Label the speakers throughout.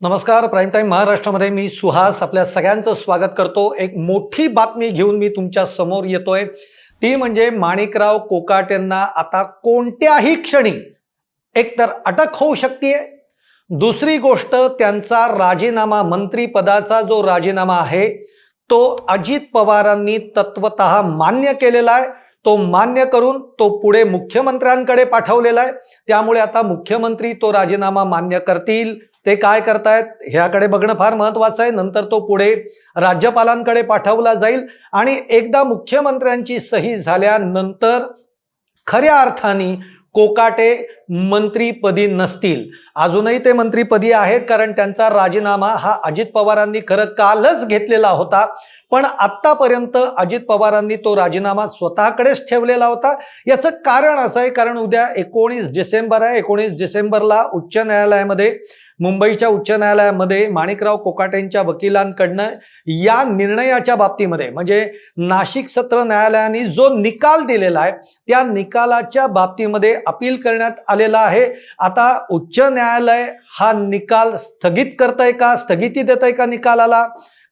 Speaker 1: नमस्कार. Prime time महाराष्ट्रामध्ये मी सुहास आपल्या सगळ्यांचं स्वागत करतो. एक मोठी बातमी घेऊन मी तुमच्या समोर येतोय. ती म्हणजे माणिकराव कोकाटेंना आता कोणत्याही क्षणी एकतर अटक होऊ शकते. दुसरी गोष्ट, त्यांचा राजीनामा, मंत्रिपदाचा जो राजीनामा आहे तो अजित पवारांनी तत्वतः मान्य केलेला आहे. तो मान्य करून तो पुढे मुख्यमंत्र्यांकडे पाठवलेला आहे. त्यामुळे आता मुख्यमंत्री तो राजीनामा मान्य करतील. ते काय करतायत ह्याकडे बघणं फार महत्त्वाचं आहे. नंतर तो पुढे राज्यपालांकडे पाठवला जाईल आणि एकदा मुख्यमंत्र्यांची सही झाल्यानंतर खऱ्या अर्थाने कोकाटे मंत्रीपदी नसतील. अजूनही ते मंत्रीपदी आहेत, कारण त्यांचा राजीनामा हा अजित पवारांनी खरं कालच घेतलेला होता. पण आतापर्यंत अजित पवारांनी तो राजीनामा स्वतःकडेच ठेवलेला होता. याचं कारण असं आहे, कारण उद्या 19 डिसेंबर आहे. 19 डिसेंबरला उच्च न्यायालयामध्ये, मुंबईच्या उच्च न्यायालयामध्ये माणिकराव कोकाटेंच्या वकिलांकडनं या निर्णयाच्या बाबतीमध्ये, म्हणजे नाशिक सत्र न्यायालयाने जो निकाल दिलेला आहे त्या निकालाच्या बाबतीमध्ये अपील करण्यात आलेला आहे. आता उच्च न्यायालय हा निकाल स्थगित करतंय का, स्थगिती देतंय का, निकालाला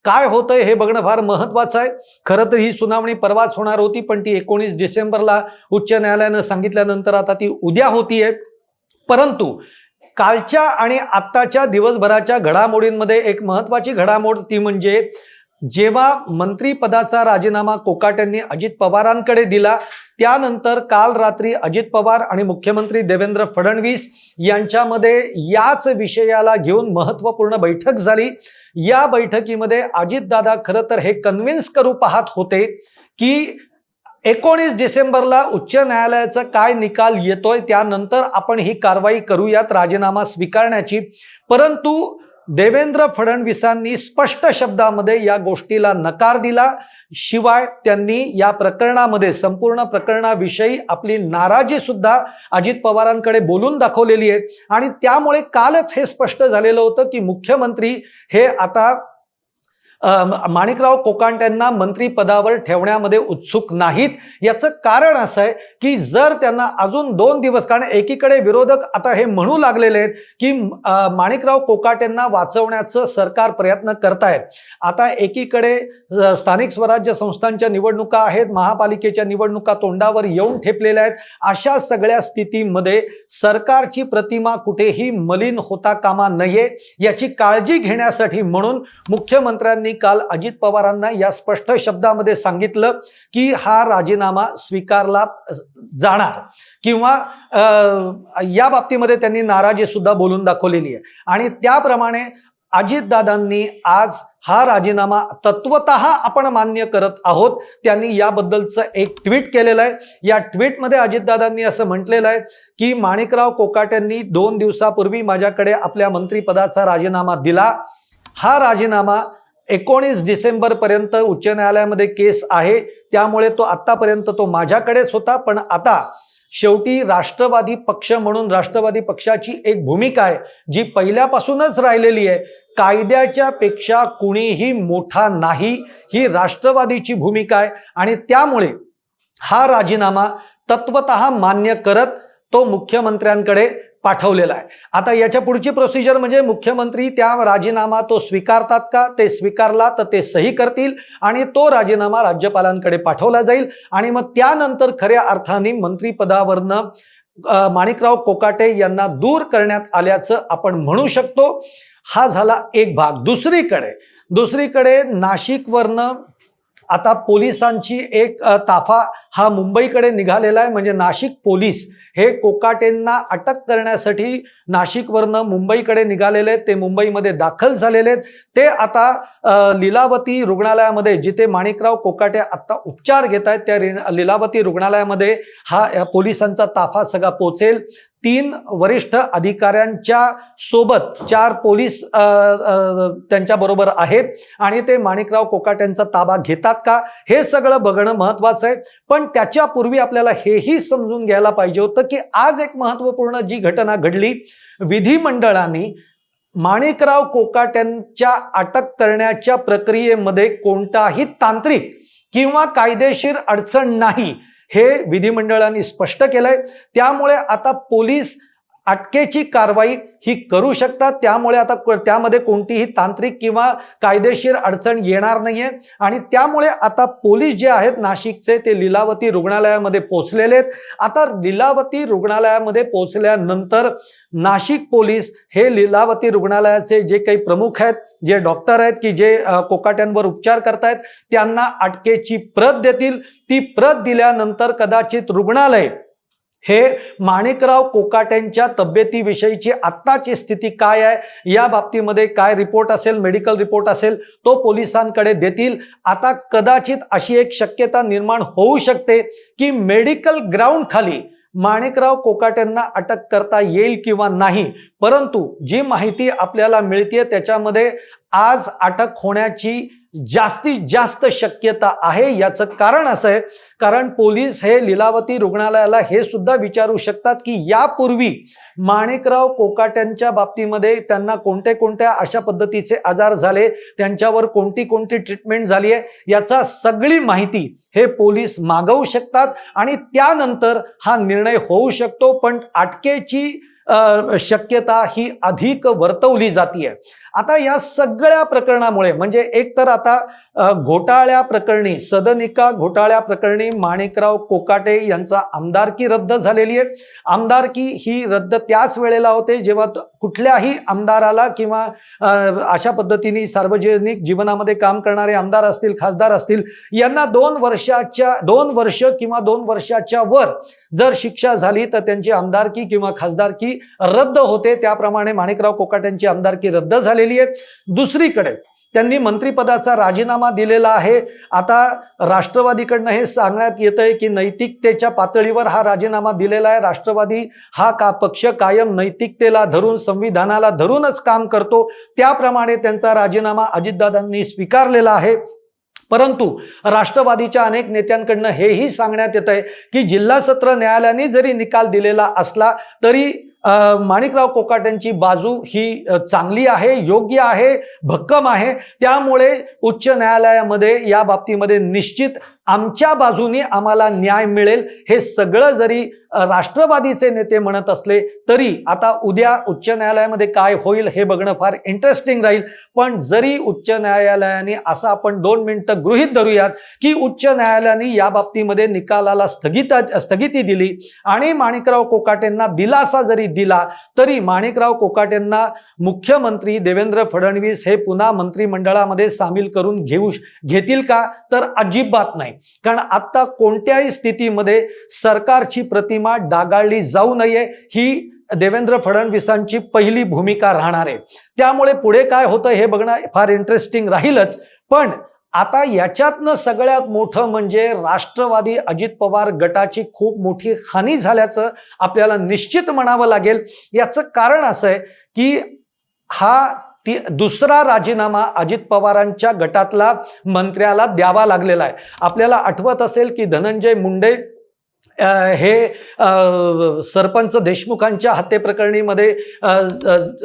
Speaker 1: काय होतंय हे बघणं फार महत्त्वाचं आहे. खरं तर ही सुनावणी परवाच होणार होती, पण ती 19 डिसेंबरला उच्च न्यायालयानं सांगितल्यानंतर आता ती उद्या होतीये. परंतु कालच्या आणि आत्ताच्या दिवसभराच्या घडामोडींमध्ये एक महत्त्वाची घडामोड ती म्हणजे, जेव्हा मंत्रिपदाचा राजीनामा कोकाटेंनी अजित पवारांकडे दिला त्यानंतर काल रात्री अजित पवार आणि मुख्यमंत्री देवेंद्र फडणवीस यांच्यामध्ये याच विषयाला घेऊन महत्त्वपूर्ण बैठक झाली. या बैठकीमध्ये अजितदादा खरं तर हे कन्व्हिन्स करू पाहत होते की 19 डिसेंबरला उच्च न्यायालयाचा काय निकाल येतोय त्यानंतर आपण ही कारवाई करूयात राजीनामा स्वीकारण्याची. परंतु देवेंद्र फडणवीसांनी स्पष्ट शब्दामध्ये या गोष्टीला नकार दिला. शिवाय त्यांनी या प्रकरणामध्ये, संपूर्ण प्रकरणाविषयी आपली नाराजी सुद्धा अजित पवारांकडे बोलून दाखवलेली आहे. आणि त्यामुळे कालच हे स्पष्ट झालेलं होतं की मुख्यमंत्री हे आता माणिकराव कोकाटेंना मंत्रिपदावर ठेवण्यामध्ये उत्सुक नाहीत. याचं कारण असं आहे की जर त्यांना अजून 2 दिवस, कारण एकीकडे विरोधक आता हे म्हणू लागलेले आहेत की माणिकराव कोकाटेंना वाचवण्याचं सरकार प्रयत्न करतायत. आता एकीकडे स्थानिक स्वराज्य संस्थांच्या निवडणुका आहेत, महापालिकेच्या निवडणुका तोंडावर येऊन ठेपलेल्या आहेत. अशा सगळ्या स्थितीमध्ये सरकारची प्रतिमा कुठेही मलिन होता कामा नये याची काळजी घेण्यासाठी म्हणून मुख्यमंत्र्यांनी काल अजित पवारांना या स्पष्ट शब्दामध्ये सांगितलं की हा राजीनामा स्वीकारला जाणार, किंवा या बाबतीमध्ये त्यांनी नाराजी सुद्धा बोलून दाखवलेली आहे. आणि त्याप्रमाणे अजितदादांनी आज हा राजीनामा तत्वतः आपण मान्य करत आहोत. त्यांनी याबद्दलचं एक ट्विट केलेलं आहे. या ट्विटमध्ये अजितदादांनी असं म्हटलेलं आहे की माणिकराव कोकाटेंनी 2 दिवसापूर्वी माझ्याकडे आपल्या मंत्रिपदाचा राजीनामा दिला. हा राजीनामा 19 डिसेंबर पर्यंत उच्च न्यायालयामध्ये केस आहे, त्यामुळे तो आतापर्यंत तो माझ्याकडेच होता. पण आता शेवटी राष्ट्रवादी पक्ष म्हणून राष्ट्रवादी पक्षाची एक भूमिका आहे जी पहिल्यापासूनच राहिलेली आहे. कायद्याच्या पेक्षा कुणीही मोठा नाही, ही राष्ट्रवादीची भूमिका आहे. आणि त्यामुळे हा राजीनामा तत्वतः मान्य करत तो मुख्यमंत्र्यांकडे पाठवलेला आहे. आता याच्या पुढची प्रोसिजर म्हणजे मुख्यमंत्री त्या राजीनामा तो स्वीकारतात का, ते स्वीकारला तर ते सही करतील आणि तो राजीनामा राज्यपालांकडे पाठवला जाईल. आणि मग त्यानंतर खऱ्या अर्थाने मंत्रिपदावरनं माणिकराव कोकाटे यांना दूर करण्यात आल्याचं आपण म्हणू शकतो. हा झाला एक भाग. दुसरीकडे नाशिकवरनं आता पोलिसांची एक ताफा हा मुंबईकडे निघालेला आहे. म्हणजे नाशिक पोलीस हे कोकाटेंना अटक करण्यासाठी नाशिकवरनं मुंबईकडे निघालेले आहेत. ते मुंबईमध्ये दाखल झालेले आहेत. ते आता लीलावती रुग्णालयामध्ये, जिथे माणिकराव कोकाटे आता उपचार घेत आहेत, त्या लीलावती रुग्णालयामध्ये हा पोलिसांचा ताफा सगळा पोहोचेल. 3 वरिष्ठ अधिकाऱ्यांच्या सोबत 4 पोलीस त्यांच्या बरोबर आहेत आणि ते माणिकराव कोकाटेंचा ताबा घेतात का, हे सगळं बघणं महत्त्वाचं आहे. पण त्याच्यापूर्वी आपल्याला हेही समजून घ्यायला पाहिजे होतं की आज एक महत्त्वपूर्ण जी घटना घडली, विधिमंडळाने माणिकराव कोकाटेंच्या अटक करण्याच्या प्रक्रियेमध्ये कोणताही तांत्रिक किंवा कायदेशीर अडचण नाही हे विधिमंडळाने स्पष्ट केलंय. त्यामुळे आता पोलीस अटकेची कारवाई ही करू शकतात. त्यामुळे आता त्यामध्ये कोणतीही तांत्रिक किंवा कायदेशीर अडचण येणार नाहीये. आणि त्यामुळे आता पोलीस जे आहेत नाशिकचे ते लीलावती रुग्णालयामध्ये पोहोचलेले आहेत. आता लीलावती रुग्णालयामध्ये पोहोचल्यानंतर नाशिक पोलीस हे लीलावती रुग्णालयाचे जे काही प्रमुख आहेत, जे डॉक्टर आहेत की जे कोकाट्यांवर उपचार करतायत, त्यांना अटकेची प्रत देतील. ती प्रत दिल्यानंतर कदाचित रुग्णालय हे माणिकराव कोकाटेंच्या तब्येतीविषयीची आत्ताची स्थिती काय आहे या बाबतीमध्ये काय रिपोर्ट असेल, मेडिकल रिपोर्ट असेल, तो पोलिसांकडे देतील. आता कदाचित अशी एक शक्यता निर्माण होऊ शकते की मेडिकल ग्राउंड खाली माणिकराव कोकाटेंना अटक करता येईल किंवा नाही. परंतु जी माहिती आपल्याला मिळते त्याच्यामध्ये आज अटक होण्याची जास्तीत जास्त शक्यता आहे. याचं कारण असं आहे कारण पोलीस हे लीलावती रुग्णालयाला हे सुद्धा विचारू शकतात की यापूर्वी माणिकराव कोकाट्यांच्या बाबतीमध्ये त्यांना कोणत्या अशा पद्धतीचे आजार झाले, त्यांच्यावर कोणती ट्रीटमेंट झाली आहे, याचा सगळी माहिती हे पोलीस मागवू शकतात आणि त्यानंतर हा निर्णय होऊ शकतो. पण अटकेची शक्यता ही अधिक वर्तवली जाते. आता या सगळ्या प्रकरणामुळे म्हणजे एक तर आता घोटाळ्या प्रकरणी, सदनिका घोटाळ्या प्रकरणी माणिकराव कोकाटे यांचा आमदारकी रद्द झालेली आहे. आमदारकी ही रद्द त्याच वेळेला होते जेव्हा कुठल्याही आमदाराला किंवा अशा पद्धतीने सार्वजनिक जीवनामध्ये काम करणारे आमदार असतील, खासदार असतील, यांना 2 वर्ष किंवा 2 वर्षाच्या वर जर शिक्षा झाली तर त्यांची आमदारकी किंवा खासदारकी रद्द होते. त्याप्रमाणे माणिकराव कोकाटेंची आमदारकी रद्द झालेली आहे. दुसरीकडे त्यांनी मंत्रिपदाचा राजीनामा दिलेला आहे. आता राष्ट्रवादीकडनं हे सांगण्यात येतंय की नैतिकतेच्या पातळीवर हा राजीनामा दिलेला आहे. राष्ट्रवादी हा पक्ष कायम नैतिकतेला धरून, संविधानाला धरूनच काम करतो. त्याप्रमाणे त्यांचा राजीनामा अजितदादांनी स्वीकारलेला आहे. परंतु राष्ट्रवादीच्या अनेक नेत्यांकडनं हेही सांगण्यात येत आहे की जिल्हा सत्र न्यायालयाने जरी निकाल दिलेला असला तरी माणिकराव कोकाटेंची बाजू ही चांगली आहे, योग्य आहे, भक्कम आहे. त्यामुळे उच्च न्यायालयामध्ये या बाबतीमध्ये निश्चित आमच्या बाजूने आम्हाला न्याय मिळेल. हे सगळं जरी राष्ट्रवादीचे नेते म्हणत असले तरी आता उद्या उच्च न्यायालयामध्ये काय होईल हे बघणं फार इंटरेस्टिंग राहील. पण जरी उच्च न्यायालयाने असं आपण 2 मिनिटं गृहीत धरूयात की उच्च न्यायालयाने या बाबतीमध्ये निकालाला स्थगिती दिली आणि माणिकराव कोकाटेंना दिलासा जरी दिला तरी माणिकराव कोकाटेंना मुख्यमंत्री देवेंद्र फडणवीस हे पुन्हा मंत्रिमंडळामध्ये सामील करून घेतील का? तर अजिबात नाही. कारण आता कोणत्याही स्थितीमध्ये सरकारची प्रतिमा डागाळली जाऊ नये ही देवेंद्र फडणवीसांची पहिली भूमिका राहणार आहे. त्यामुळे पुढे काय होतं हे बघणं फार इंटरेस्टिंग राहीलच. पण आता याच्यातनं सगळ्यात मोठं म्हणजे राष्ट्रवादी अजित पवार गटाची खूप मोठी हानी झाल्याचं आपल्याला निश्चित म्हणावं लागेल. याचं कारण असं आहे की हा दुसरा राजीनामा अजित पवारांच्या गटातला मंत्र्याला द्यावा लागलेला आहे. आपल्याला आठवत असेल की धनंजय मुंडे हे सरपंच देशमुखांच्या हत्येप्रकरणीमध्ये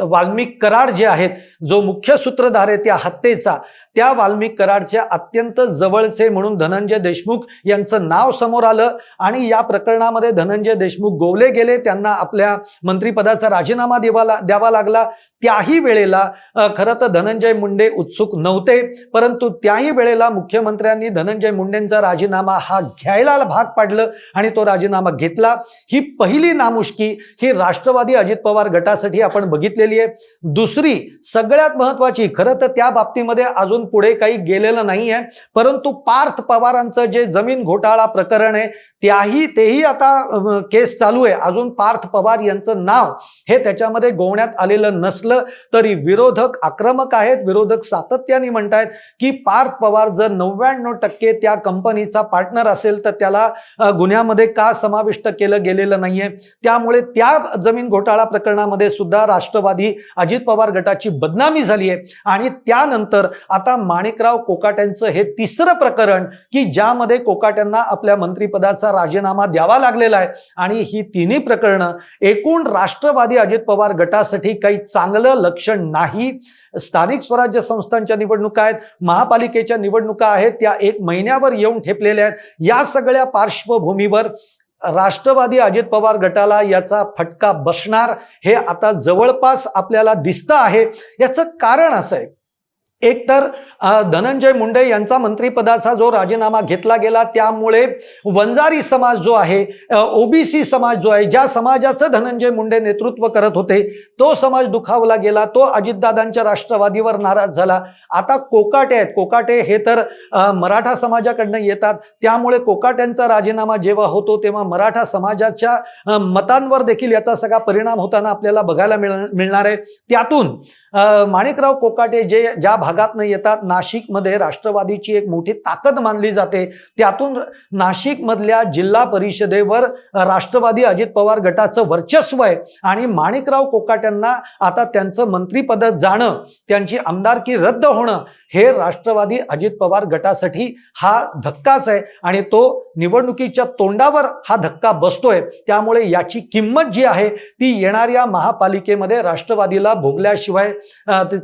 Speaker 1: वाल्मिक कराड जे आहेत, जो मुख्य सूत्रधार आहे त्या हत्येचा, त्या वाल्मिक कराडच्या अत्यंत जवळचे म्हणून धनंजय देशमुख यांचं नाव समोर आलं आणि या प्रकरणामध्ये धनंजय देशमुख गोवले गेले. त्यांना आपल्या मंत्रिपदाचा राजीनामा द्यावा लागला. त्याही वेळेला खरं तर धनंजय मुंडे उत्सुक नव्हते, परंतु त्याही वेळेला मुख्यमंत्र्यांनी धनंजय मुंडेंचा राजीनामा हा घ्यायला भाग पाडलं आणि तो राजीनामा घेतला. ही पहिली नामुष्की ही राष्ट्रवादी अजित पवार गटासाठी आपण बघितलेली आहे. दुसरी सगळ्यात महत्वाची, खरं तर त्या बाबतीमध्ये अजून पुढे काही गेलेलं नाही आहे, परंतु पार्थ पवारांचं जे जमीन घोटाळा प्रकरण आहे तेही आता केस चालू आहे. अजून पार्थ पवार यांचं नाव हे त्याच्यामध्ये गोवण्यात आलेलं नसलं तरी विरोधक आक्रमक आहेत. विरोधक सातत्याने म्हणतायत की पार्थ पवार जर 99% त्या कंपनीचा पार्टनर असेल तर त्याला गुन्ह्यामध्ये का समाविष्ट केलं गेलेलं नाहीये. त्यामुळे त्या जमीन घोटाळा प्रकरणामध्ये सुद्धा राष्ट्रवादी अजित पवार गटाची बदनामी झाली आहे. आणि त्यानंतर आता माणिकराव कोकाट्यांचं हे तिसरं प्रकरण की ज्यामध्ये कोकाट्यांना आपल्या मंत्रिपदाचा राजीनामा द्यावा लागलेला आहे. आणि ही तिन्ही प्रकरणं एकूण राष्ट्रवादी अजित पवार गटासाठी काही चांगलं लक्षण नाही. स्थानिक स्वराज्य संस्थांच्या निवडणुका आहेत, महापालिकेच्या निवडणुका आहेत, त्या 1 महिन्यावर येऊन ठेपलेल्या आहेत. या सगळ्या पार्श्वभूमीवर राष्ट्रवादी अजित पवार गटाला याचा फटका बसणार हे आता जवळपास आपल्याला दिसतं आहे। याचं कारण असं आहे, एक तर धनंजय मुंडे यांचा मंत्रिपदाचा जो राजीनामा घेतला गेला त्यामुळे वंजारी समाज जो आहे, ओबीसी समाज जो आहे, ज्या समाजाचं धनंजय मुंडे नेतृत्व करत होते तो समाज दुखावला गेला, तो अजितदादांच्या राष्ट्रवादीवर नाराज झाला। आता कोकाटे आहेत, कोकाटे हे तर मराठा समाजाकडनं येतात, त्यामुळे कोकाट्यांचा राजीनामा जेव्हा होतो तेव्हा मराठा समाजाच्या मतांवर देखील याचा सगळा परिणाम होताना आपल्याला बघायला मिळणार आहे। त्यातून माणिकराव कोकाटे जे ज्या भागातनं येतात, नाशिकमध्ये राष्ट्रवादीची एक मोठी ताकद मानली जाते, त्यातून नाशिकमधल्या जिल्हा परिषदेवर राष्ट्रवादी अजित पवार गटाचं वर्चस्व आहे आणि माणिकराव कोकाट्यांना आता त्यांचं मंत्रिपद जाणं, त्यांची आमदारकी रद्द होणं हे राष्ट्रवादी अजित पवार गटासाठी हा धक्काच आहे आणि तो निवडणुकीच्या तोंडावर हा धक्का बसतोय। त्यामुळे याची किंमत जी आहे ती येणाऱ्या महापालिकेमध्ये राष्ट्रवादीला भोगल्याशिवाय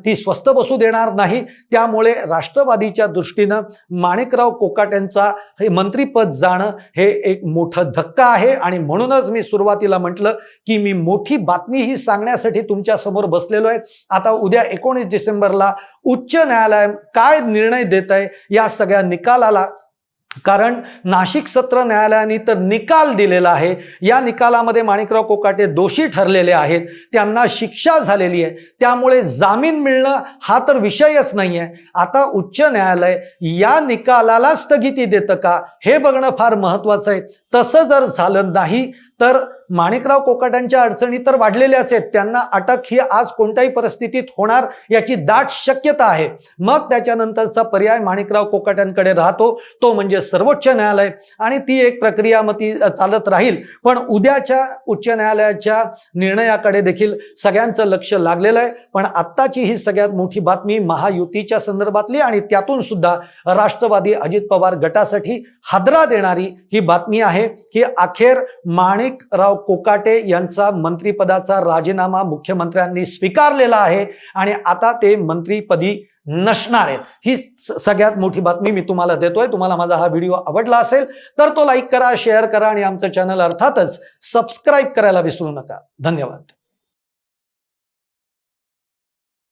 Speaker 1: ती स्वस्त बसू देणार नाही। त्यामुळे राष्ट्रवादीच्या दृष्टीनं माणिकराव कोकाट्यांचा हे मंत्रिपद जाणं हे एक मोठं धक्का आहे आणि म्हणूनच मी सुरुवातीला म्हटलं की मी मोठी बातमी ही सांगण्यासाठी तुमच्या समोर बसलेलो आहे। आता उद्या 19 डिसेंबरला उच्च न्यायालय काय निर्णय देत आहे या सगळ्या निकालाला, कारण नाशिक सत्र न्यायालयाने तर निकाल दिलेला आहे, या निकालामध्ये माणिकराव कोकाटे दोषी ठरलेले आहेत, त्यांना शिक्षा झालेली आहे, त्यामुळे जामीन मिळणं हा तर विषयच नाही आहे। आता उच्च न्यायालय या निकालाला स्थगिती देतं का हे बघणं फार महत्वाचं आहे। तसं जर झालं नाही तर माणिकराव कोकाट्यांच्या अडचणी तर वाढलेल्याच आहेत, त्यांना अटक ही आज कोणत्याही परिस्थितीत होणार याची दाट शक्यता आहे। मग त्याच्यानंतरचा पर्याय माणिकराव कोकाट्यांकडे राहतो, तो म्हणजे सर्वोच्च न्यायालय आणि ती एक प्रक्रिया मग ती चालत राहील। पण उद्याच्या उच्च न्यायालयाच्या निर्णयाकडे देखील सगळ्यांचं लक्ष लागलेलं आहे। पण आत्ताची ही सगळ्यात मोठी बातमी महायुतीच्या संदर्भातली आणि त्यातून सुद्धा राष्ट्रवादी अजित पवार गटासाठी हादरा देणारी ही बातमी आहे की अखेर माणिकराव कोकाटे यांचा मंत्रिपदाचा राजीनामा मुख्यमंत्र्यांनी स्वीकारलेला आहे आणि आता ते मंत्रिपदी नसणार आहेत। ही सगळ्यात मोठी बातमी मी तुम्हाला देतोय। तुम्हाला माझा हा व्हिडिओ आवडला असेल तर तो लाईक करा, शेअर करा आणि आमचं चॅनल अर्थातच सबस्क्राईब करायला विसरू नका। धन्यवाद।